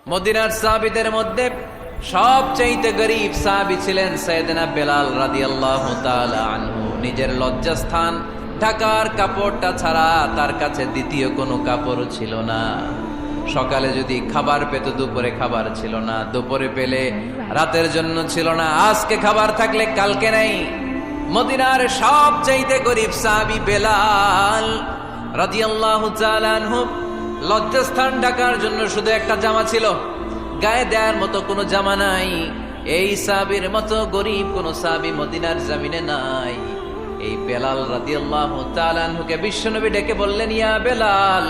মদিনার সাহাবীদের মধ্যে সবচেয়ে গরীব সাহাবী ছিলেন সাইয়েদনা বেলাল রাদিয়াল্লাহু তাআলা আনহু। নিজের লজ্জাস্থান ঢাকার কাপড়টা ছাড়া তার কাছে দ্বিতীয় কোনো কাপড় ছিল না। সকালে যদি খাবার পেত, দুপুরে খাবার ছিল না, দুপুরে পেলে রাতের জন্য ছিল না, আজকে খাবার থাকলে কালকে নেই। মদিনার সবচেয়ে গরীব সাহাবী বেলাল রাদিয়াল্লাহু তাআলা আনহু, লজ্জাস্থান ঢাকার জন্য শুধু একটা জামা ছিল, গায়ে দেওয়ার মতো কোনো জামা নাই। এই সাহাবীর মতো গরীব কোন সাহাবী মদিনার জমিনে নাই। এই বেলাল রাদিয়াল্লাহু তাআলা আনহুকে বিশ্বনবী ডেকে বললেন, ইয়া বেলাল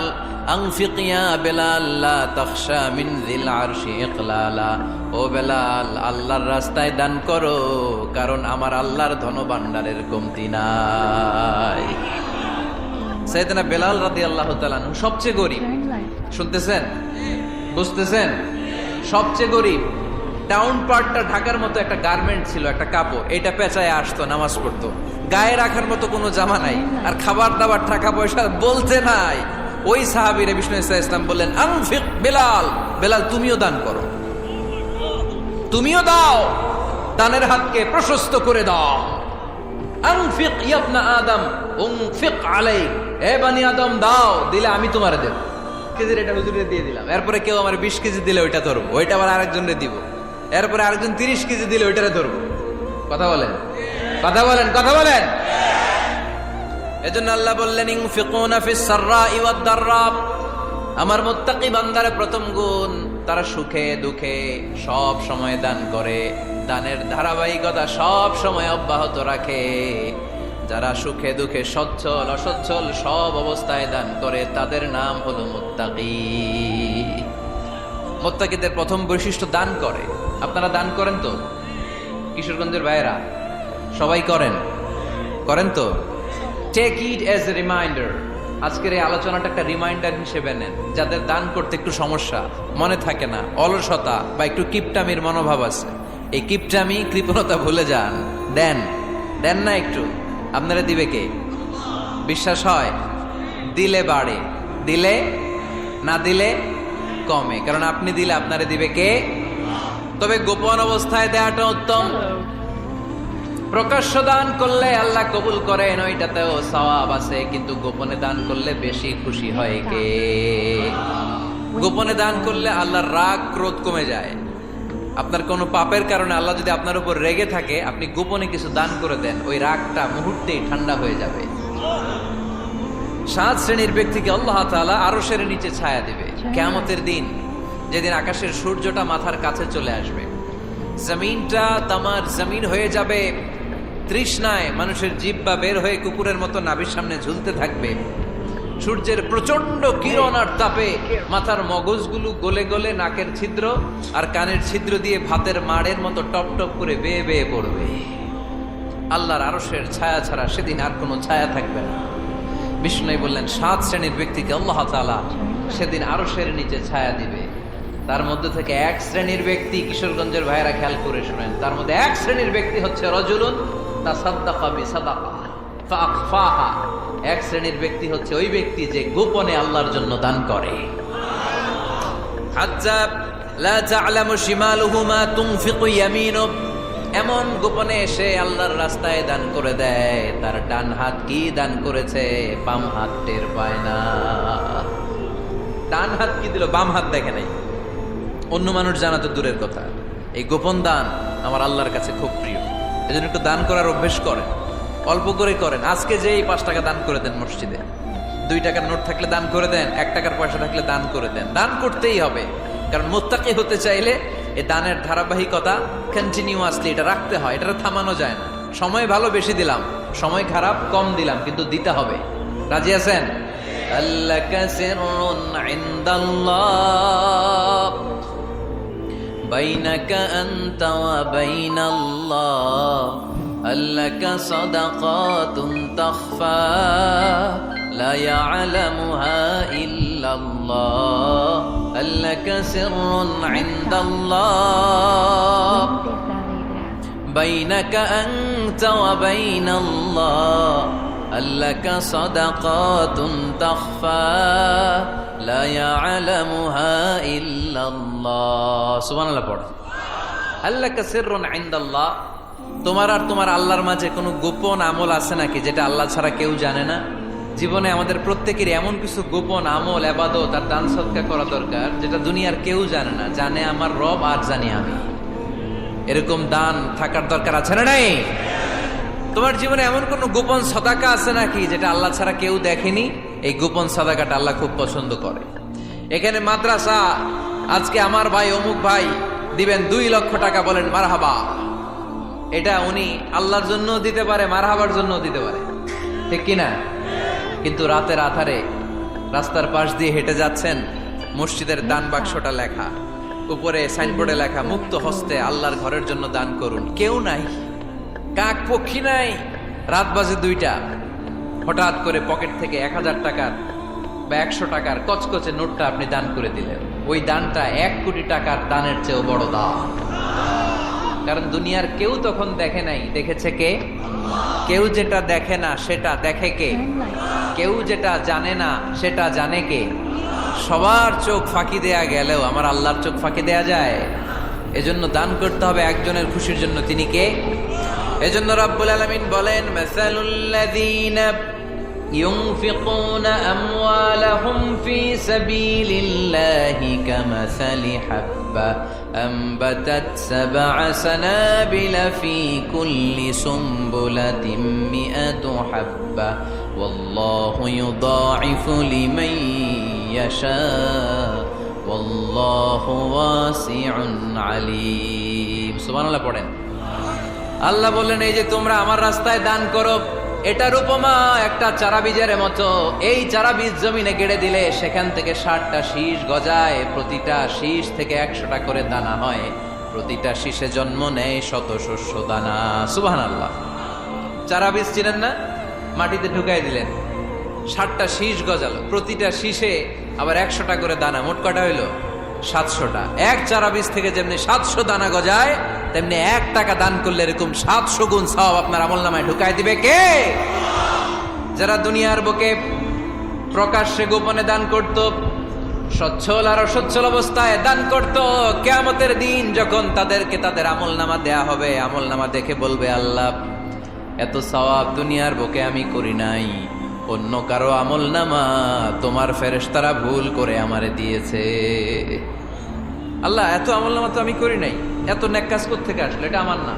আনফিক ইয়া বেলাল লা তাখশা মিন যিল আরশি ইকলালা। ও বেলাল, আল্লাহর রাস্তায় দান করো, কারণ আমার আল্লাহর ধনভাণ্ডারের কমতি নাই। সাইয়েদনা বেলাল রাদিয়াল্লাহু তাআলা আনহু সবচেয়ে গরীব। শুনতেছেন, বুঝতেছেন? সবচেয়ে গরীব। টাউন পার্টটা ঢাকার মতো একটা গার্মেন্ট ছিল, একটা কাপড়, এটা পেঁচায় আসতো, নামাজ পড়তো। গায়ে রাখার মতো কোনো জামা নাই, আর খাবার দাবার টাকা পয়সা বলতে নাই। ওই সাহাবীরে বিষ্ণু ইসলাম বললেন, আনফিক বেলাল, বেলাল তুমিও দান করো, তুমিও দাও, দানের হাতকে প্রশস্ত করে দাও। আনফিক ইয়া আদম উনফিক আলাইক, এ বনি আদম দাও, দিলে আমি তোমারে দেব। কেজির এটা হুজুরে দিয়ে দিলাম, এরপরে কেউ আমার 20 কেজি দিলে ওইটা ধরবো, ওইটা আবার আরেকজনরে দিব, এরপরে আরেকজন 30 কেজি দিলে ওইটারে ধরবো। কথা বলেন, কথা বলেন, কথা বলেন। এজন্য আল্লাহ বললেন, ইনফিকুনা ফিস সাররাই ওয়াদ দাররা। আমার মুত্তাকি বান্দার প্রথম গুণ, তারা সুখে দুঃখে সব সময় দান করে, দানের ধারাবাহিকতা সব সময় অব্যাহত রাখে। যারা সুখে দুঃখে সচ্ছল অসচ্ছল সব অবস্থায় দান করে, তাদের নাম হলো মুত্তাকি। মুত্তাকিদের প্রথম বৈশিষ্ট্য দান করে। আপনারা দান করেন তো? কিশোরগঞ্জের ভাইয়েরা সবাই করেন, করেন তো? Take it as a reminder. আজকের এই আলোচনাটা একটা রিমাইন্ডার হিসেবে নেন। যাদের দান করতে একটু সমস্যা, মনে থাকে না, অলসতা বা একটু কিপটামির মনোভাব আছে, এই কিপটামি কৃপণতা ভুলে যান, দেন। দেন না একটু, আপনারা দিবে কে? বিশ্বাস হয়? দিলে বাড়ে, দিলে না দিলে কমে, কারণ আপনি দিলে আপনারে দিবে কে? তবে গোপন অবস্থায় দেওয়াটা উত্তম। প্রকাশ্য দান করলে আল্লাহ কবুল করেন, ওইটাতেও সওয়াব আছে, কিন্তু গোপনে দান করলে বেশি খুশি হয় কে? গোপনে দান করলে আল্লাহর রাগ ক্রোধ কমে যায়। আপনার কোনো পাপের কারণে আল্লাহ যদি আপনার উপর রেগে থাকে, আপনি গোপনে কিছু দান করে দেন, ওই রাগটা মুহূর্তেই ঠান্ডা হয়ে যাবে। 7 শ্রেণীর ব্যক্তিকে আল্লাহ তাআলা আরশের নিচে ছায়া দিবে কিয়ামতের দিন, যেদিন আকাশের সূর্যটা মাথার কাছে চলে আসবে, জমিনটা তামার জমিন হয়ে যাবে, তৃষ্ণায় মানুষের জিহ্বা বের হয়ে কুকুরের মতো নাভির সামনে ঝুলতে থাকবে। সূর্যের প্রচন্ড কিরণ আর তাপে মাথার মগজগুলো গলে গলে নাকের ছিদ্র আর কানের ছিদ্র দিয়ে ভাতের মাড়ের মতো টপ টপ করে বেয়ে বেয়ে পড়বে। আল্লাহর আরশের ছায়া ছাড়া সেদিন আর কোনো ছায়া থাকবে না। বিষ্ণু বললেন, 7 শ্রেণীর ব্যক্তিকে আল্লাহ তাআলা সেদিন আরশের নিচে ছায়া দিবে। তার মধ্যে থেকে 1 শ্রেণীর ব্যক্তি, কিশোরগঞ্জের ভাইয়েরা খেয়াল করে শুনেন, তার মধ্যে 1 শ্রেণীর ব্যক্তি হচ্ছে রাজুলুন তাসাদ্দাকা বিসাদাকা ফাআখফাহা। 1 শ্রেণীর ব্যক্তি হচ্ছে ওই ব্যক্তি যে গোপনে আল্লাহর জন্য দান করে। হাত্তা লা তা'লামু শিমালুহু মা তুনফিকু ইয়ামিনু, এমন গোপনে এসে আল্লাহর রাস্তায় দান করে দেয়, তার ডান হাত কি দান করেছে বাম হাত টের পায় না। ডান হাত কি দিল, বাম হাত দেখে নাই। অন্য মানুষ জানা তো দূরের কথা, এই গোপন দান আমার আল্লাহর কাছে খুব প্রিয়। এজন্য একটু দান করার অভ্যেস করেন, অল্প করে করেন। আজকে যে এই 5 টাকা দান করে দেন মসজিদে, 2 টাকার নোট থাকলে দান করে দেন, 1 টাকার পয়সা থাকলে দান করে দেন। দান করতেই হবে, কারণ মুত্তাকি হতে চাইলে এই দানের ধারাবাহিকতা কন্টিনিউয়াসলি এটা রাখতে হয়, এটা থামানো যায় না। সময় ভালো বেশি দিলাম, সময় খারাপ কম দিলাম, কিন্তু দিতে হবে। রাজি আছেন? আল্লাকা সিররুন ইনদাল্লাহ বাইনাকা আনতা ওয়া বাইনাল্লাহ, আল্লাকা সাদাকাতুন তাখফা লা ইয়ালামুহা ইল্লাল্লাহ, আল্লাকা সিররুন ইনদাল্লাহ বাইনাকা আনতা ওয়া বাইনাল্লাহ, আল্লাকা সাদাকাতুন তাখফা লা ইয়ালামুহা ইল্লাল্লাহ। সুবহানাল্লাহ পড়ো। আল্লাকা সিররুন ইনদাল্লাহ, তোমার আর তোমার আল্লাহর মাঝে কোনো গোপন আমল আছে নাকি যেটা আল্লাহ ছাড়া কেউ জানে না? জীবনে আমাদের প্রত্যেকের এমন কিছু গোপন আমল, ইবাদত আর দান সদকা করা দরকার যেটা দুনিয়ার কেউ জানে না, জানে আমার রব আর জানি আমি। এরকম দান থাকার দরকার আছে না নাই? তোমার জীবনে এমন কোন গোপন সাদাকা আছে নাকি যেটা আল্লাহ ছাড়া কেউ দেখেনি? এই গোপন সাদাকাটা আল্লাহ খুব পছন্দ করে। এখানে মাদ্রাসা, আজকে আমার ভাই অমুক ভাই দিবেন 2 লক্ষ টাকা, বলেন মারহাবা। এটা উনি আল্লাহর জন্য দিতে পারে, মারহাবার জন্য দিতে পারে, ঠিক কিনা? কিন্তু রাতের আধারে রাস্তার পাশ দিয়ে হেঁটে যাচ্ছেন, মসজিদের দান বাক্সটা লেখা, উপরে সাইনবোর্ডে লেখা মুক্ত হস্তে আল্লাহর ঘরের জন্য দান করুন। কেউ নাই, কাক পক্ষী নাই। রাত বাজে 2টা, হঠাৎ করে পকেট থেকে 1000 টাকার বা 100 টাকার কচকচে নোটটা আপনি দান করে দিলেন। ওই দানটা 1 কোটি টাকার দানের চেয়েও বড় দান। কারণ দুনিয়ার কেউ তখন দেখে নাই, দেখেছে কে? কেউ যেটা দেখে না সেটা দেখে কে? কেউ যেটা জানে না সেটা জানে কে? সবার চোখ ফাঁকি দেয়া গেলেও আমার আল্লাহর চোখ ফাঁকি দেয়া যায়? এজন্য দান করতে হবে একজনের খুশির জন্য। তিনি কে? এজন্য রাব্বুল আলামিন বলেন, মাসালুল্লাযীনা ইউনফিকুনা আমওয়ালাহুম ফি সাবিলিল্লাহি কামাসালি হাব্বা আনবাতাত সাবআ সানাবিলা ফি কুল্লি সুমবুলাতিন মিআতু হাব্বা ওয়াল্লাহু ইউদাঈফু লিমান ইয়াশা ওয়াল্লাহু ওয়াসিউন আলীম। সুবহানাল্লাহ পড়েন। আল্লাহ বললেন, এই যে তোমরা আমার রাস্তায় দান করো, এটার উপমা একটা চারা বীজের মতো। এই চারা বীজ জমিনে গেড়ে দিলে সেখান থেকে 60টা শীষ গজায়, প্রতিটা শীষ থেকে 100টা করে দানা হয়, প্রতিটা শীষে জন্ম নেয় শত শস্য দানা। সুবহানাল্লাহ। চারা বীজ চিনেন না? মাটিতে ঢুকাই দিলেন, 60টা শীষ গজালো, প্রতিটা শীষে আবার 100টা করে দানা, মোট কটা হইলো? 700টা। এক চারা বীজ থেকে যেমনি 700 দানা গজায়, তেমনি 1 টাকা দান করলে এরকম 700 গুণ সওয়াব আপনার আমলনামায় ঢুকাই দিবে কে? যারা দুনিয়ার বুকে প্রকাশ্যে গোপনে দান করত, সচ্ছল আর অসচ্ছল অবস্থায় দান করত, কিয়ামতের দিন যখন তাদেরকে তাদের আমলনামা দেয়া হবে, আমলনামা দেখে বলবে, আল্লাহ এত সওয়াব দুনিয়ার বুকে আমি করি নাই, অন্য কারো আমলনামা তোমার ফেরেশতারা ভুল করে আমারে দিয়েছে। আল্লাহ এত আমলনামা তো আমি করি নাই, এত নেক কাজ কোত্থেকে আসলো? এটা আমার না,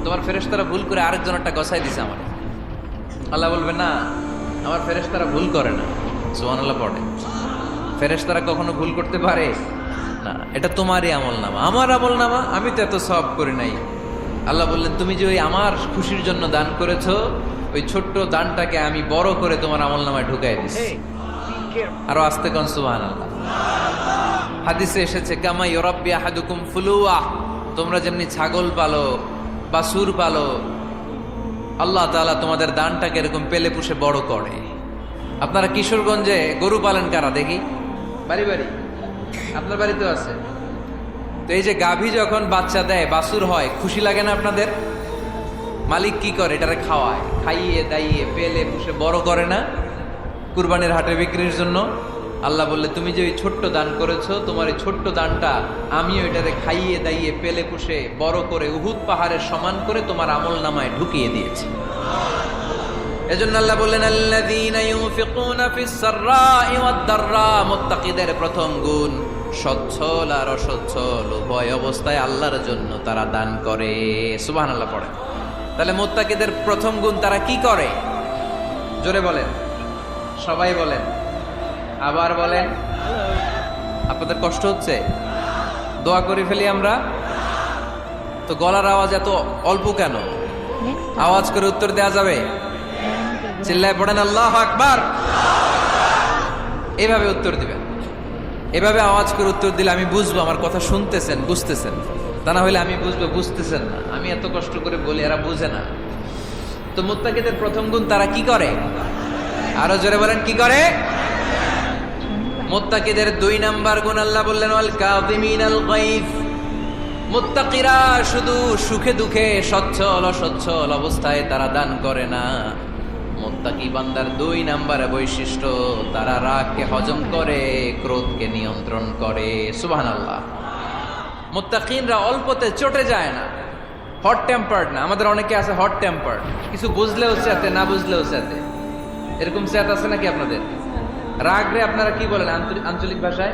তোমার ফেরেশতারা ভুল করে আরেকজনেরটা গছাই দিছে আমার। আল্লাহ বলবে, না, আমার ফেরেশতারা ভুল করে না। সুবহানাল্লাহ পড়ে। ফেরেশতারা কখনো ভুল করতে পারে না, এটা তোমারই আমলনামা, আমার আমলনামা, আমি তো এত সওয়াব করি নাই। আল্লাহ বললেন, তুমি যে ওই আমার খুশির জন্য দান করেছো, ওই ছোট্ট দানটাকে আমি বড় করে তোমার আমলনামায় ঢুকাই দিছি। আরো আস্তে কোন সুবহানাল্লাহ। হাদিসে এসেছে, কামা ইউরাব্বি আহাদুকুম ফুলুয়া, তোমরা যেমনি ছাগল পালো, বাছুর পালো, আল্লাহ তাআলা তোমাদের দানটাকে এরকম পেলে পুষে বড় করে। আপনারা কিশোরগঞ্জে গরু পালেন কারা দেখি? বাড়ি বাড়ি, আপনার বাড়িতেও আছে। তো এই যে গাভী যখন বাচ্চা দেয়, বাছুর হয়, খুশি লাগে না আপনাদের? মালিক কি করে? এটারে খাওয়ায়, খাইয়ে দাইয়ে পেলে পুষে বড় করে না? কুরবানির হাটে বিক্রির জন্য। আল্লাহ বললে, তুমি যে ওই ছোট্ট দান করেছো, তোমার এই ছোট্ট দানটা আমিও এটারে খাইয়ে দাইয়ে পেলে পুষে বড় করে উহুদ পাহাড়ের সমান করে তোমার আমলনামায় ঢুকিয়ে দিয়েছি। এজন্য আল্লাহ বললেন, আল্লাযীনা ইউনফিকুনা ফিস সাররাই ওয়াদ দাররা, মুত্তাকিদের প্রথম গুণ সচ্ছল আর অসচ্ছল উভয় অবস্থায় আল্লাহর জন্য তারা দান করে। সুবহানাল্লাহ পড়ে। তাহলে মুত্তাকিদের প্রথম গুণ, তারা কি করে? জোরে বলেন, সবাই বলেন, আবার বলেন। আপনাদের কষ্ট হচ্ছে? দোয়া করে ফেলি আমরা তো। গলার আওয়াজ এত অল্প কেন? আওয়াজ করে উত্তর দেয়া যাবে? চিল্লায় পড়েন আল্লাহু আকবার। এভাবে উত্তর দিবেন, এভাবে আওয়াজ করে উত্তর দিলে আমি বুঝবো আমার কথা শুনতেছেন, বুঝতেছেন। তা না হলে আমি বুঝবো বুঝতেছেন না, আমি এত কষ্ট করে বলি, এরা বুঝে না। তো মুত্তাকিদের প্রথম গুণ, তারা কি করে? আরো জোরে বলেন, কি করে? মুত্তাকিদের 2 নাম্বার গুণ আল্লাহ বললেন, ওয়াল কাযিমিনাল গায়জ। মুত্তাকিরা শুধু সুখে দুঃখে, সচ্ছল অসচ্ছল অবস্থায় তারা দান করে না, মুত্তাকি বান্দার 2 নম্বরে বৈশিষ্ট্য, তারা রাগকে হজম করে, ক্রোধকে নিয়ন্ত্রণ করে। সুবহানাল্লাহ। মুত্তাকিনরা অল্পতে চটে যায় না, হট টেম্পার্ড না। আমাদের অনেকে আছে হট টেম্পার্ড, কিছু বুঝলেও চেতে, না বুঝলেও চেতে। এরকম চেত আছে নাকি আপনাদের? রাগ রে আপনারা কি বলেন আঞ্চলিক ভাষায়?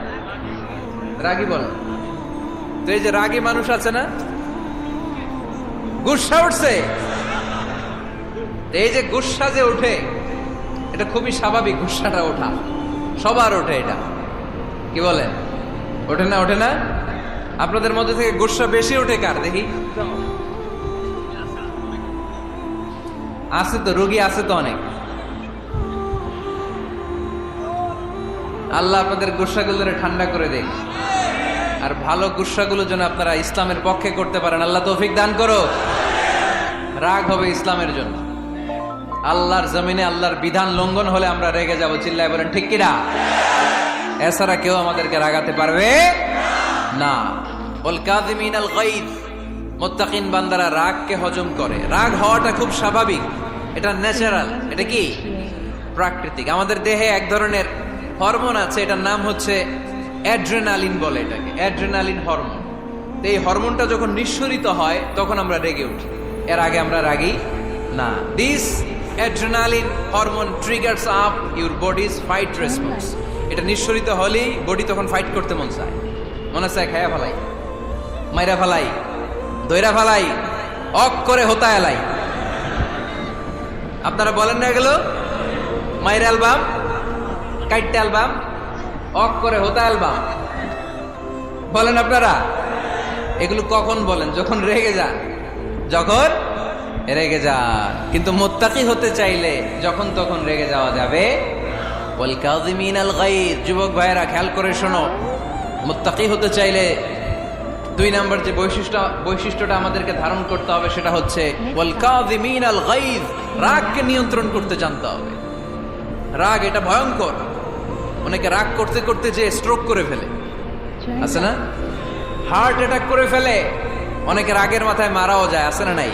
রাগী বলেন। তো এই যে রাগী মানুষ আছে না, গুসা উঠছে, এই যে গুসা যে ওঠে, এটা খুবই স্বাভাবিক। গুসাটা ওঠা সবার ওঠে, এটা কি বলেন? ওঠে না? ওঠে না? আপনাদের মধ্যে থেকে গুসা বেশি ওঠে কার দেখি? আছে তো, রোগী আছে তো অনেক। আল্লাহ আপনাদের গুসাগুলোরে ঠান্ডা করে দেখ, আর ভালো গুসাগুলো যেন আপনারা ইসলামের পক্ষে করতে পারেন। আল্লাহ তৌফিক দান করো। রাগ হবে ইসলামের জন্য। আল্লাহর জমিনে আল্লাহর বিধান লঙ্ঘন হলে আমরা রেগে যাব, চিল্লায় বলেন ঠিক কিনা? এছাড়া কেউ আমাদেরকে রাগাতে পারবে না। ওয়াল কাযিমিনাল গায়জ, মুত্তাকিন বান্দারা রাগকে হজম করে। রাগ হওয়াটা খুব স্বাভাবিক, এটা ন্যাচারাল, এটা কি প্রাকৃতিক। আমাদের দেহে এক ধরনের হরমোন আছে, এটার নাম হচ্ছে অ্যাড্রেনালিন বলে এটাকে, অ্যাড্রেনালিন হরমোন। তো এই হরমোনটা যখন নিঃসরিত হয় তখন আমরা রেগে উঠি, এর আগে আমরা রাগি না। This adrenaline hormone triggers up your bodies fight response. এটা নিঃসরিত হলেই বডি তখন ফাইট করতে মন চায়, মনে চায় খায়া ফেলাই, মাইরা ফেলাই, দইরা ফেলাই, অক করে হোতা এলাই। আপনারা বলেন না এগুলো? মাইরা অ্যালবাম, কাইটটা অ্যালবাম, অক করে হোতা অ্যালবাম বলেন আপনারা? এগুলো কখন বলেন? যখন রেগে যান, যখন রেগে যান। কিন্তু মুত্তাকি হতে চাইলে যখন তখন রেগে যাওয়া যাবে। ওয়াল কাযিমিনাল গায়জ, যুবক ভাইয়েরা খেয়াল করে শোনো, মুত্তাকি হতে চাইলে 2 নম্বর যে বৈশিষ্ট্যটা আমাদেরকে ধারণ করতে হবে সেটা হচ্ছে ওয়াল কাযিমিনাল গায়জ, রাগকে নিয়ন্ত্রণ করতে জানতে হবে। রাগ এটা ভয়ঙ্কর। অনেকে রাগ করতে করতে যে স্ট্রোক করে ফেলে, আছে না? হার্ট অ্যাটাক করে ফেলে। অনেকে রাগের মাথায় মারাও যায়, আছে না নাই?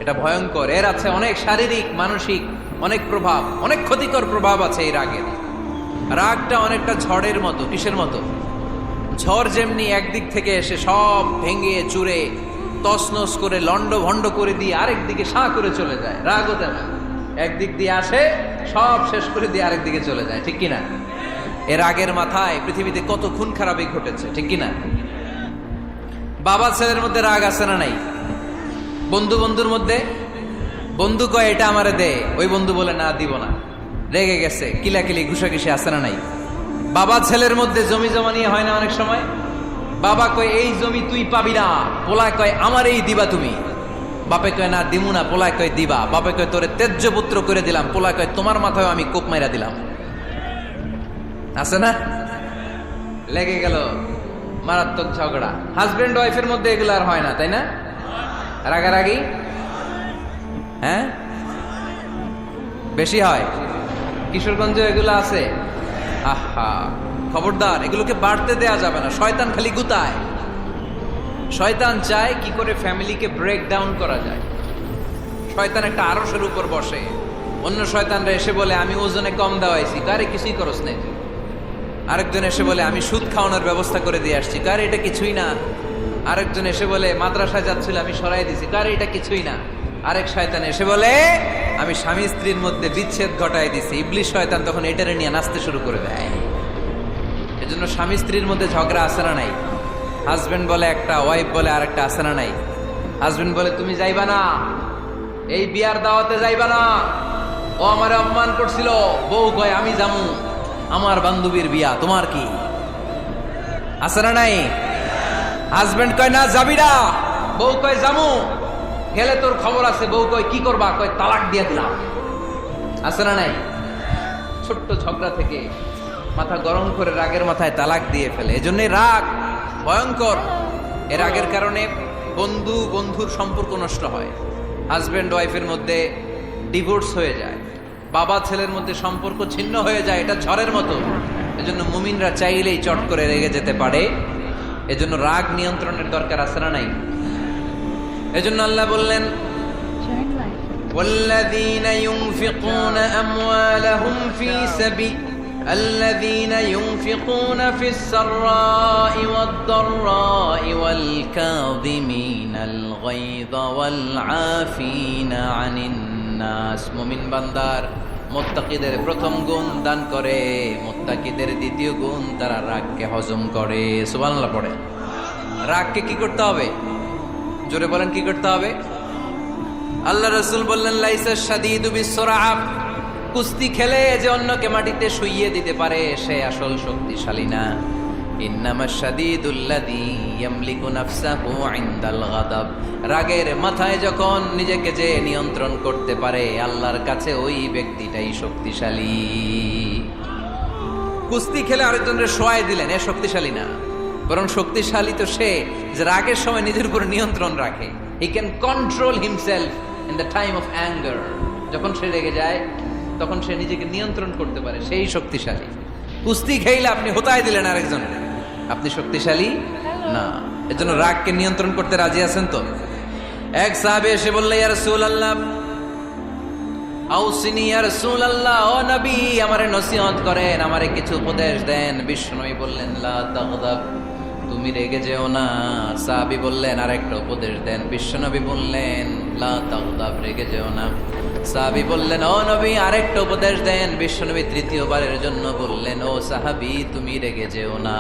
এটা ভয়ঙ্কর। এর আছে অনেক শারীরিক, মানসিক অনেক প্রভাব, অনেক ক্ষতিকর প্রভাব আছে এই রাগের। রাগটা অনেকটা ঝড়ের মতো। কিসের মতো? ঝড় যেমনি একদিক থেকে এসে সব ভেঙে চুরে তছনছ করে লন্ড ভন্ড করে দিয়ে আরেক দিকে সাঁ করে চলে যায়, রাগও তেমন একদিক দিয়ে আসে, সব শেষ করে দিয়ে আরেক দিকে চলে যায়, ঠিক কিনা? এর রাগের মাথায় পৃথিবীতে কত খুন খারাপই ঘটেছে, ঠিক কিনা? বাবা ছেলের মধ্যে রাগ আছে না নাই? বন্ধু বন্ধুর মধ্যে, বন্ধু কয় এটা আমারে দে, ওই বন্ধু বলে না দিব না, রেগে গেছে, কিলাকিলি ঘুষাঘুষি আছে না নাই? বাবা ছেলের মধ্যে জমি জমা নিয়ে হয় না অনেক সময়? বাবা কয় এই জমি তুই পাবি না, পোলায় কয় আমার এই দিবা তুমি। বাপে কয় না দিমু না, পোলায় কয় দিবা। বাপে কয় তোরে তেজ্য পুত্র করে দিলাম, পোলায় কয় তোমার মাথায় আমি কোপ মাইরা দিলাম। আছে না? লেগে গেল, মারাত্মক ঝগড়া। হাজবেন্ড ওয়াইফের মধ্যে এগুলো আর হয় না, তাই না? রাগারাগি হ্যাঁ বেশি হয়। কিশোরগঞ্জে এগুলো আছে। আহা, খবরদার, এগুলোকে বাড়তে দেয়া যাবে না। শয়তান খালি গুতায়। শয়তান চায় কি করে ফ্যামিলিকে ব্রেক ডাউন করা যায়। শয়তান একটা আরশের উপর বসে, অন্য শয়তানরা এসে বলে আমি ওজনে কম দেওয়াইছি, কারে কিছুই করস নাই। আরেকজন এসে বলে আমি সুদ খাওয়ানোর ব্যবস্থা করে দিয়ে আসছি, কারে এটা কিছুই না। আরেকজন এসে বলে মাদ্রাসায় যাচ্ছিল আমি সরাই দিছি, কারে এটা কিছুই না। আরেক শয়তান এসে বলে আমি স্বামী স্ত্রীর মধ্যে বিচ্ছেদ ঘটাই দিছি। ইবলিশ শয়তান তখন এটারে নিয়ে নাচতে শুরু করে দেয়। এজন্য স্বামী স্ত্রীর মধ্যে ঝগড়া আছে না নাই? হাজবেন্ড বলে একটা, ওয়াইফ বলে আরেকটা, আছে না নাই? হাজবেন্ড বলে তুমি যাইবা না, এই বিয়ার দাওয়াতে যাইবা না, ও আমারে অপমান করছিল। বউ কয় আমি যামু, আমার বান্ধবীর বিয়া, তোমার কি? আছে না নাই? হাজবেন্ড কয় না যাবি না, বউ কয় যামু, গেলে তোর খবর আছে। বউ কয় কি করবা? কয় তালাক দিয়ে দিলাম। আছে না নাই? ছোট্ট ঝগড়া থেকে মাথা গরম করে রাগের মাথায় তালাক দিয়ে ফেলে। এজন্যই রাগ ভয়ঙ্কর। এর রাগের কারণে বন্ধু বন্ধুর সম্পর্ক নষ্ট হয়, হাজবেন্ড ওয়াইফের মধ্যে ডিভোর্স হয়ে যায়, বাবা ছেলের মধ্যে সম্পর্ক ছিন্ন হয়ে যায়। এটা ঝড়ের মতো। এজন্য মুমিনরা চাইলেই চট করে রেগে যেতে পারে। এজন্য রাগ নিয়ন্ত্রণের দরকার আছে না নাই? এজন্য আল্লাহ বললেন والذين ينفقون أموالهم في سبيل الذين ينفقون في السراء والضراء والكاظمين الغيظ والعافين عن الناس মুমিন বান্দার মুত্তাকিদের প্রথম গুণ দান করে, মুত্তাকিদের দ্বিতীয় গুণ তারা রাগকে হজম করে। সুবহানাল্লাহ পড়ে। রাগকে কি করতে হবে? জোরে বলেন, কি করতে হবে? আল্লাহ রাসূল বললেন, লাইসা শাদীদু বিসসুরআ, কুস্তি খেলে যে অন্যকে মাটিতে শুইয়ে দিতে পারে সে আসল শক্তিশালী না। ইন্নামা শাদীদুল্লাযী ইয়ামলিকু নাফসাহু ইনদাল গাদাব, রাগের মাথায় যখন নিজেকে যে নিয়ন্ত্রণ করতে পারে আল্লাহর কাছে ওই ব্যক্তিটাই শক্তিশালী। কুস্তি খেলে আরেকজনের শোয়াই দিলেন, এ শক্তিশালী না, বরং শক্তিশালী তো সে যে রাগের সময় নিজের উপর নিয়ন্ত্রণ রাখে। He can control himself in the time of anger. যখন সে রেগে যায় তখন সে নিজেকে নিয়ন্ত্রণ করতে পারে, সেই শক্তিশালী। কুস্তি খেলে আপনি হোতায় দিলেন আরেকজন, আপনি শক্তিশালী না। এজন্য রাগকে নিয়ন্ত্রণ করতে রাজি আছেন তো? এক সাহাবী এসে বললেন, ইয়া রাসূলুল্লাহ আউসিনি, ইয়া রাসূলুল্লাহ, ও নবী আমারে নসিহত করেন, আমারে কিছু উপদেশ দেন। বিশ্বনবী বললেন, লা তাগদাব, তুমি রেগে যেও না। সাহাবী বললেন, আরেকটা উপদেশ দেন। বিশ্বনবী বললেন, লা তাগদাব, রেগে যেও না। সাহাবী বললেন, ও নবী আরেকটা উপদেশ দেন। বিশ্বনবী তৃতীয়বারের জন্য বললেন, ও সাহাবী তুমি রেগে যেও না,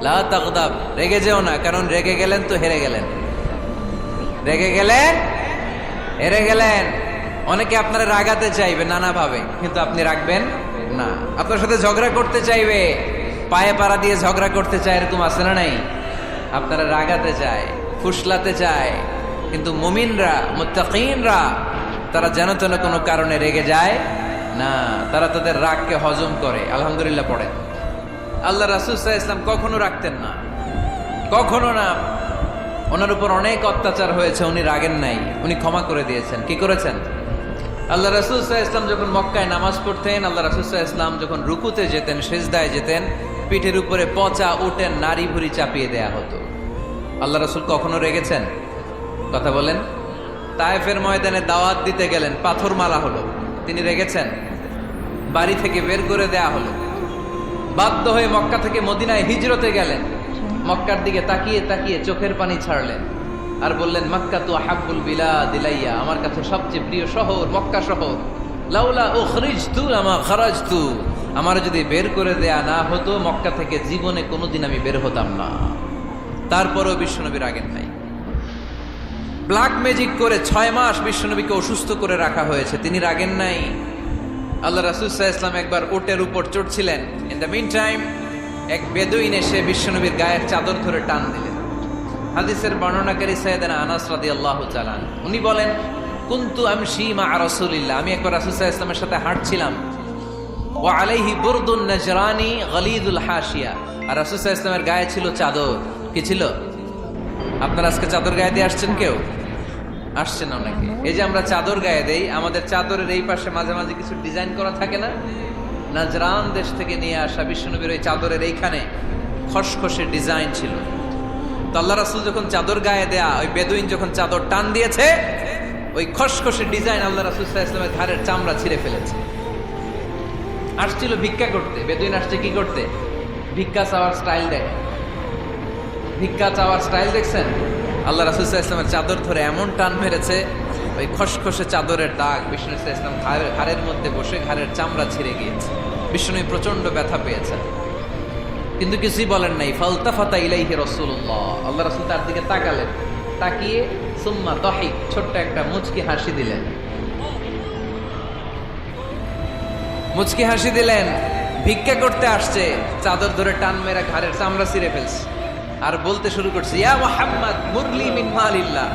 লা তাগদাব, রেগে যেও না। কারণ রেগে গেলেন তো হেরে গেলেন, রেগে গেলেন হেরে গেলেন। অনেকে আপনারা রাগাতে চাইবে নানাভাবে, কিন্তু আপনি রাখবেন না। আপনার সাথে ঝগড়া করতে চাইবে, পায়ে পাড়া দিয়ে ঝগড়া করতে চায়, এরকম আছে না নাই? আপনারা রাগাতে চায়, ফুসলাতে চায়, কিন্তু মুমিনরা, মুত্তাকিনরা তারা যেন তেন কোনো কারণে রেগে যায় না, তারা তাদের রাগকে হজম করে। আলহামদুলিল্লাহ পড়ে। আল্লাহ রাসূল সাল্লাল্লাহু আলাইহি ওয়াসাল্লাম কখনো রাখতেন না, কখনো না। ওনার উপর অনেক অত্যাচার হয়েছে, উনি রাগেন নাই, উনি ক্ষমা করে দিয়েছেন। কি করেছেন? আল্লাহ রাসূল সাল্লাল্লাহু আলাইহি ওয়াসাল্লাম যখন মক্কায় নামাজ পড়তেন, আল্লাহ রাসূল সাল্লাল্লাহু আলাইহি ওয়াসাল্লাম যখন রুকুতে যেতেন, সিজদায় যেতেন, পিঠের উপরে পচা উটের নাড়ি ভুঁড়ি চাপিয়ে দেয়া হতো। আল্লাহ রাসূল কখনো রেগেছেন? কথা বলেন। তায়েফের ময়দানে দাওয়াত দিতে গেলেন, পাথর মারা হলো, তিনি রেগেছেন? বাড়ি থেকে বের করে দেয়া হলো, বাধ্য হয়ে মক্কা থেকে মদিনায় হিজরতে গেলেন। মক্কার দিকে তাকিয়ে তাকিয়ে চোখের পানি ছাড়লেন আর বললেন, মক্কা তু আহাব্বুল বিলাদ ইলাইয়া, আমার কাছে সবচেয়ে প্রিয় শহর মক্কা শহর। লাউলা উখরিজতু লামা খারাজতু, আমার যদি বের করে দেয়া না হতো মক্কা থেকে জীবনে কোনোদিন আমি বের হতাম না। তারপরেও বিশ্বনবী রাগেন নাই। ব্ল্যাক ম্যাজিক করে 6 মাস বিশ্বনবীকে অসুস্থ করে রাখা হয়েছে, তিনি রাগেন নাই। আল্লাহ রাসূল সাল্লাল্লাহু আলাইহি ওয়াসাল্লাম একবার উটের উপর চড়ছিলেন। ইন দ্য মিন টাইম এক বেদুইন এসে বিশ্বনবীর গায়ের চাদর ধরে টান দিলেন। হাদিসের বর্ণনাকারী সাইয়েদনা আনাস রাদিয়াল্লাহু তাআলা, উনি বলেন, কুনতু আমশি মা রাসূলিল্লাহ, আমি একবার রাসূল সাল্লাল্লাহু আলাইহি ওয়াসাল্লামের সাথে হাঁটছিলাম। ওয়া আলাইহি বুরদুন নাজরানি গলিদুল হাশিয়া, আর রাসূল সাল্লাল্লাহু আলাইহি ওয়াসাল্লামের গায়ে ছিল চাদর। কি ছিল? আপনারা আজকে চাদর গায়ে দিয়ে আসছেন? কেউ আসছেন অনেকে। এই যে আমরা চাদর গায়ে দেই, আমাদের চাদরের এই পাশে মাঝে মাঝে কিছু ডিজাইন করা থাকে না? নাজরান দেশ থেকে নিয়ে আসা বিশ্বনবীর ওই চাদরের এইখানে খসখসে ডিজাইন ছিল। তো আল্লাহ রাসূল যখন চাদর গায়ে দেয়া, ওই বেদুইন যখন চাদর টান দিয়েছে, ওই খসখসে ডিজাইন আল্লাহ রাসূল সাল্লাল্লাহু আলাইহি ওয়াসাল্লামের ঘাড়ের চামড়া ছিঁড়ে ফেলেছে। আসছিল ভিক্ষা করতে, বেদুইন আসছে কি করতে? ভিক্ষা চাওয়ার স্টাইল দেখ, ভিক্ষা চাওয়ার স্টাইল দেখছেন? আল্লাহ রাসূল সাল্লাল্লাহু আলাইহি ওয়াসাল্লামের চাদর ধরে এমন টান মেরেছে, ওই খসখসে চাদরের দাগ বিষ্ণু সাল্লাল্লাহু আলাইহি ওয়াসাল্লাম ঘাড়ের মধ্যে বসে ঘাড়ের চামড়া ছিঁড়ে গিয়েছে। বিষ্ণু প্রচন্ড ব্যথা পেয়েছেন, কিন্তু কিছুই বলেন নাই। ফালতাফাতা ইলাইহি রাসূলুল্লাহ, আল্লাহ রাসূল তার দিকে তাকালেন, তাকিয়ে সুম্মা দাহিক, ছোট্ট একটা মুচকি হাসি দিলেন। মুচকি হাসি দিলেন। ভিক্ষা করতে আসছে, চাদর ধরে টান মেরে ঘাড়ের চামড়া ছিঁড়ে ফেলছে, আর বলতে শুরু করছে, ইয়া মুহাম্মদ মুরলি মিন মালিল্লাহ,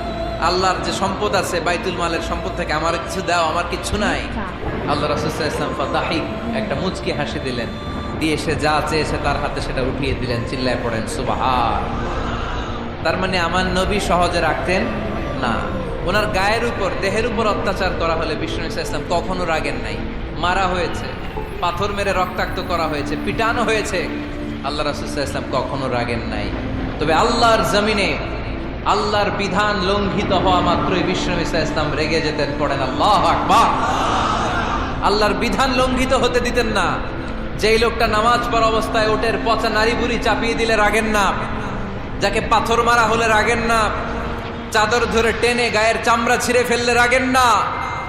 আল্লাহর যে সম্পদ আছে বাইতুল মালের সম্পদ থেকে আমার কিছু দাও, আমার কিছু নাই। আল্লাহ রাসূল সাল্লাল্লাহু আলাইহি ওয়াসাল্লাম ফাদাহিক, একটা মুচকি হাসি দিলেন, দিয়ে সে যা চেয়েছে তার হাতে সেটা উঠিয়ে দিলেন। চিল্লায় পড়েন সুবহান। তার মানে আমার নবী সহজে রাখতেন না। ওনার গায়ের উপর, দেহের উপর অত্যাচার করা হলে বিষ্ণু সাল্লাল্লাহু আলাইহি ওয়াসাল্লাম কখনো রাগেন নাই। মারা হয়েছে, পাথর মেরে রক্তাক্ত করা হয়েছে, পিটানো হয়েছে, আল্লাহ রাসূল সাল্লাল্লাহু আলাইহি ওয়াসাল্লাম কখনো রাগেন নাই। তবে আল্লাহর জমিনে আল্লাহর বিধান লঙ্ঘিত হওয়া মাত্রই বিশ্বনবী সাল্লাল্লাহু আলাইহি ওয়াসাল্লাম রেগে যেতেন। পড়েন আল্লাহু আকবার। আল্লাহর বিধান লঙ্ঘিত হতে দিতেন না। যেই লোকটা নামাজ পড়া অবস্থায় ওটের পচা নারী বুড়ি চাপিয়ে দিলে রাগেন না, যাকে পাথর মারা হলে রাগেন না, চাদর ধরে টেনে গায়ের চামড়া ছিঁড়ে ফেললে রাগেন না,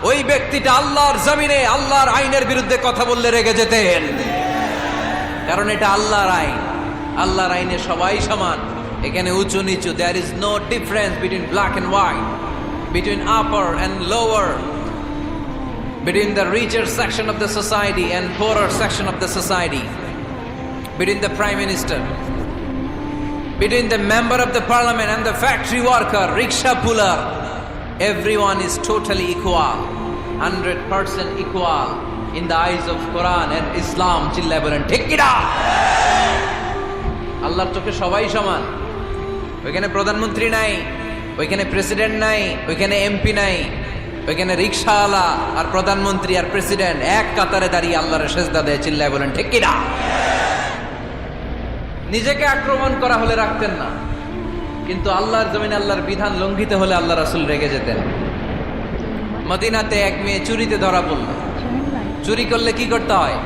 ওই ব্যক্তিটা আল্লাহর জমিনে আল্লাহর আইনের বিরুদ্ধে কথা বললে রেগে যেতেন। কারণ এটা আল্লাহর আইন। আল্লাহর আইনে সবাই সমান। এখানে উঁচু নিচু, there is no difference between black and white, between upper and lower, between the richer section of the society and poorer section of the society, between the prime minister, between the member of the parliament and the factory worker, rickshaw puller. Everyone is totally equal, 100% equal in the eyes of Quran and Islam. চিল্লায় বলেন ঠিক কি না? আল্লাহর চোখে সবাই সমান। ওইখানে প্রধানমন্ত্রী নাই, ওইখানে প্রেসিডেন্ট নাই, ওইখানে এমপি নাই, ওইখানে রিকশাওয়ালা আর প্রধানমন্ত্রী আর প্রেসিডেন্ট এক কাতারে দাঁড়িয়ে আল্লাহর সেজদা দেয়। চিল্লায় বলেন ঠিক কি না? নিজেকে আক্রমণ করা হলে রাখতেন না, কিন্তু আল্লাহর জমিনে আল্লাহর বিধান লঙ্ঘিত হলে আল্লাহ রাসূল রেগে যেতেন। মদিনাতে এক মেয়ে চুরিতে ধরা পড়ল। চুরি করলে কি করতে হয়?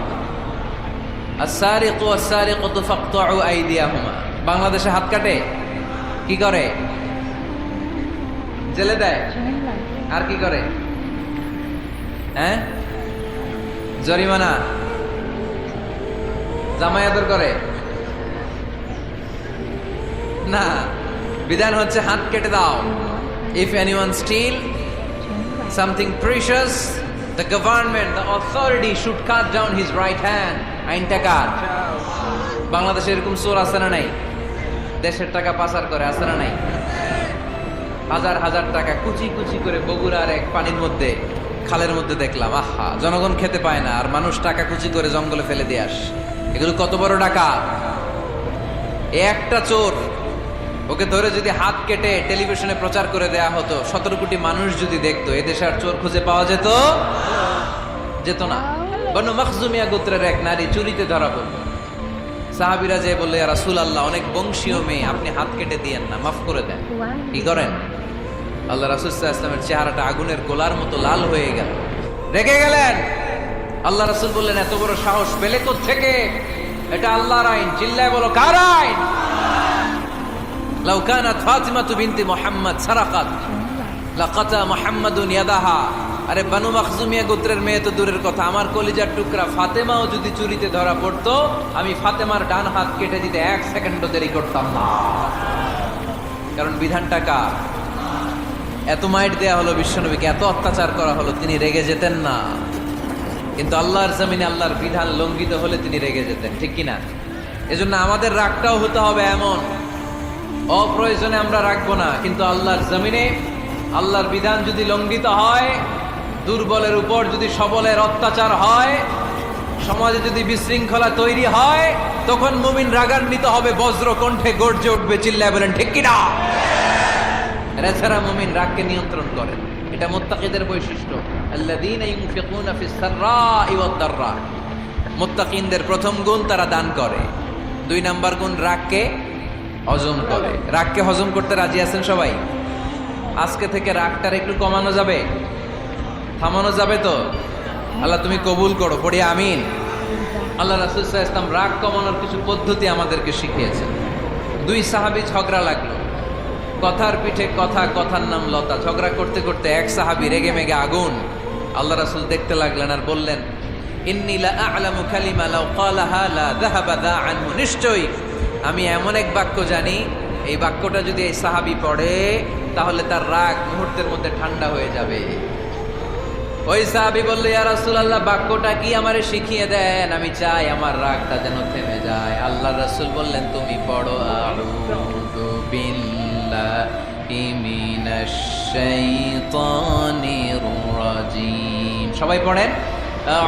আস-সারিকু ওয়াস-সারিকাতু ফাকতাউ আইদিয়াহুমা। বাংলাদেশে হাত কাটে, কি করে? জেলে দেয়। আর কি করে? হ্যাঁ, জরিমানা, জামাই আদর করে না। বিধান হচ্ছে হাত কেটে দাও। If anyone steal something precious, the government, the authority should cut down his right hand. আইনটা কার? বাংলাদেশে এরকম চোর আছে না নাই? দেশের টাকা পাচার করে আছে না নাই? হাজার হাজার টাকা কুচি কুচি করে বগুড়ার এক পানির মধ্যে, খালের মধ্যে দেখলাম। আহা, জনগণ খেতে পায় না আর মানুষ টাকা কুচি করে জঙ্গলে ফেলে দিয়ে আস। এগুলো কত বড় টাকা! একটা চোর, ওকে ধরে যদি হাত কেটে টেলিভিশনে প্রচার করে দেয়া হতো, 17 কোটি মানুষ যদি দেখতো, এদেশে আর চোর খুঁজে পাওয়া যেত? যেত না। বনু মখজুমিয়া গোত্রের এক নারী চুরিতে ধরা পড়ল। সাহাবীরা যে বললে, ইয়া রাসূলুল্লাহ, অনেক বংশীয় মেয়ে, আপনি হাত কেটে দিয়েন না, মাফ করে দেন। কি করেন? আল্লাহ রাসূল সাল্লাল্লাহু আলাইহি ওয়াসাল্লামের চেহারাটা আগুনের গোলার মতো লাল হয়ে গেল, রেগে গেলেন। আল্লাহ রাসূল বললেন, এত বড় সাহস পেলে কোত্থেকে? এটা আল্লাহর আইন। চিল্লায় বলো, কার আইন? লাউ কানাত ফাতিমাতু বিনতি মুহাম্মদ সারাকাত লাকাতা মুহাম্মাদুন ইয়াদাহা। আরে বানু মখজুমিয়া গোত্রের মেয়ে তো দূরের কথা, আমার কলিজার টুকরা ফাতেমাও যদি চুরিতে ধরা পড়তো, আমি ফাতেমার ডান হাত কেটে দিতে 1 সেকেন্ডও দেরি করতাম না। কারণ বিধানটা কার? এত মাইট দেয়া হলো বিশ্বনবীকে, এত অত্যাচার করা হলো, তিনি রেগে যেতেন না। কিন্তু আল্লাহর জমিনে আল্লাহর বিধান লঙ্ঘিত হলে তিনি রেগে যেতেন। ঠিক কিনা? এজন্য আমাদের রাগটাও হতে হবে এমন, অপ্রয়োজনে আমরা রাখবো না। কিন্তু আল্লাহর জমিনে আল্লাহর বিধান যদি লঙ্ঘিত হয়, দুর্বলের উপর যদি সবলের অত্যাচার হয়, সমাজে যদি বিশৃঙ্খলা তৈরি হয়, তখন মুমিন রাগান্বিত হবে, বজ্র কণ্ঠে গর্জে উঠবে। চিল্লায় বলেন ঠিক কিনা? এছাড়া মুমিন রাগকে নিয়ন্ত্রণ করে। এটা মুত্তাকিদের বৈশিষ্ট্য। আল্লাযীনা ইউনফিকুনা ফিস সাররাই ওয়াদ দাররা। মুত্তাকিনদের প্রথম গুণ, তারা দান করে। 2 নাম্বার গুণ, রাগকে হজম করে। রাগকে হজম করতে রাজি আছেন সবাই? আজকে থেকে রাগটার একটু কমানো যাবে, থামানো যাবে তো? আল্লাহ তুমি কবুল করো, পড়ি আমিন। আল্লাহ রাসূল সাল্লাল্লাহু আলাইহি ওয়াসাল্লাম রাগ কমানোর কিছু পদ্ধতি আমাদেরকে শিখিয়েছেন। 2 সাহাবী ঝগড়া লাগলো, কথার পিঠে কথা, কথার নাম লতা। ঝগড়া করতে করতে এক সাহাবী রেগে মেগে আগুন। আল্লাহ রাসূল দেখতে লাগলেন আর বললেন, ইন্নী লা আ'লামু কালিমা লাউ ক্বালাহা লা যাহাবা যা আনহু। নিশ্চয়ই আমি এমন এক বাক্য জানি, এই বাক্যটা যদি এই সাহাবী পড়ে, তাহলে তার রাগ মুহূর্তের মধ্যে ঠান্ডা হয়ে যাবে। ওই সাহাবী বলল, ইয়া রাসূলুল্লাহ, বাক্যটা কি আমারে শিখিয়ে দেন, আমি চাই আমার রাগটা যেন থেমে যায়। আল্লাহ রাসূল বললেন, তুমি পড়ো, আউযু বিল্লাহি মিনাশ শাইতানির রাজীম। সবাই পড়েন,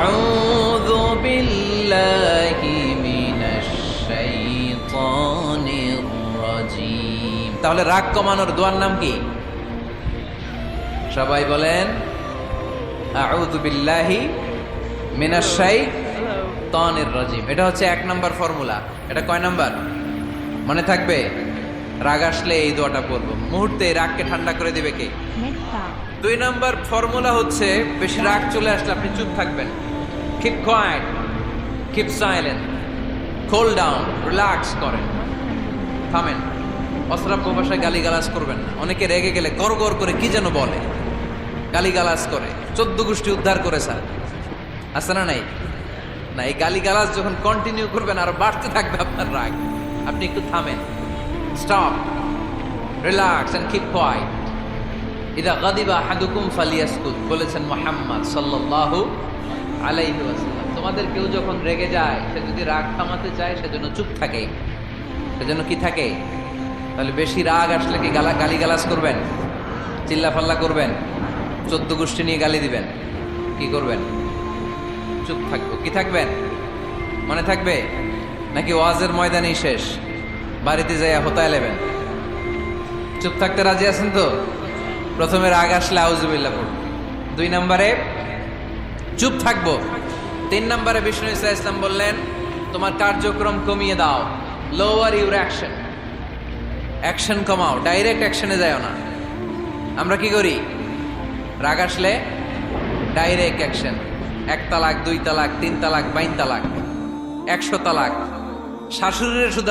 আউযু বিল্লাহি মিনাশ শাইতানির রাজীম। তাহলে রাগ কমানোর দোয়ার নাম কি? সবাই বলেন, আউযু বিল্লাহি মিনাশ শাইতানির রাজীম। এটা হচ্ছে 1 নম্বর ফর্মুলা। এটা কয় নাম্বার? মনে থাকবে? রাগ আসলে এই দোয়াটা পড়বো, মুহূর্তে রাগকে ঠান্ডা করে দিবে কে? মেত্তা 2 নাম্বার ফর্মুলা হচ্ছে, বেশি রাগ চলে আসলে আপনি চুপ থাকবেন। Keep quiet, keep silent, cool down, relax করেন, থামেন। অশ্রাব্য ভাষায় গালিগালাজ করবেন না। অনেকে রেগে গেলে গড় গড় করে কি যেন বলে, গালিগালাজ করে, 14 গোষ্ঠী উদ্ধার করে স্যার, আছে না নাই? না, এই গালিগালাজ যখন কন্টিনিউ করবেন আরো বাড়তে থাকবে আপনার রাগ। আপনি একটু থামেন, stop, relax and keep quiet. ইদা গাদিবা আহাদুকুম ফালিয়াসকুত, বলেছেন মুহাম্মদ সাল্লাল্লাহু আলাইহি ওয়াসাল্লাম। তোমাদের কেউ যখন রেগে যায়, সে যদি রাগ থামাতে চায় সেজন্য চুপ থাকে, সেজন্য কি থাকে? তাহলে বেশি রাগ আসলে কি গালিগালাজ করবেন, চিল্লাফাল্লা করবেন, 14 গোষ্ঠী নিয়ে গালি দিবেন, কি করবেন? চুপ থাকবো। কি থাকবেন? মনে থাকবে নাকি ওয়াজের ময়দানেই শেষ, বাড়িতে যাইয়া হোতায় নেবেন? চুপ থাকতে রাজি আছেন তো? প্রথমে রাগ আসলে আউযুবিল্লাহ পড়ব, 2 নম্বরে চুপ থাকবো, 3 নম্বরে বিষ্ণু ইসা ইসলাম বললেন তোমার কার্যক্রম কমিয়ে দাও, লোয়ার ইউর অ্যাকশন, অ্যাকশন কমাও, ডাইরেক্ট অ্যাকশনে যাও না। আমরা কি করি? রাগ আসলে ডাইরেক্ট অ্যাকশন, 1 তালাক, 2 তালাক, 3 তালাক, 22 তালাক, 100 তালাক, শাশুড়ির শুধু